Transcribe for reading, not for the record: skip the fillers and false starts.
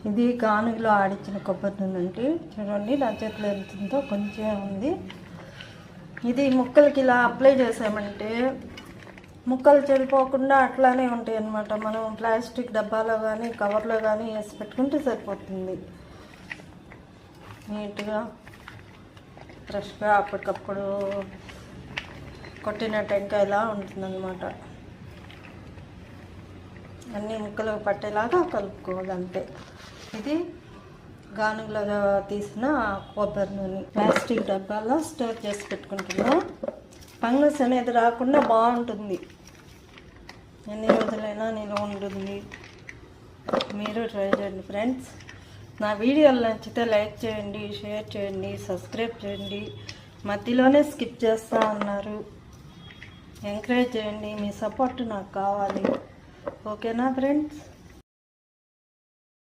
ఇది గానుగలో ఆడించిన కొబ్బరి నూనె అండి. చూడండి నా చేతిలో ఎంత ఉందో, కొంచెం ఉంది. ఇది ముక్కలకి ఇలా అప్లై చేసామంటే ముక్కలు చెడిపోకుండా అట్లానే ఉంటాయి అన్నమాట. మనం ప్లాస్టిక్ డబ్బాలో కానీ కవర్లో కానీ వేసి పెట్టుకుంటే సరిపోతుంది. నీట్గా ఫ్రెష్గా అప్పటికప్పుడు కొట్టిన టెంకాయలా ఉంటుందన్నమాట. అన్నీ ముక్కలు పట్టేలాగా కలుపుకోవాలంటే. ఇది గానుగలో తీసిన కొబ్బరి నూనె ప్లాస్టిక్ డబ్బాలో స్టోర్ చేసి పెట్టుకుంటున్నాం. ఫంగస్ అనేది రాకుండా బాగుంటుంది, ఎన్ని రోజులైనా నిల్వ ఉంటుంది. మీరు ట్రై చేయండి ఫ్రెండ్స్. నా వీడియోలు నచ్చితే లైక్ చేయండి, షేర్ చేయండి, సబ్స్క్రైబ్ చేయండి. మధ్యలోనే స్కిప్ చేస్తూ ఉన్నారు, ఎంకరేజ్ చేయండి. మీ సపోర్ట్ నాకు కావాలి. ఓకేనా ఫ్రెండ్స్?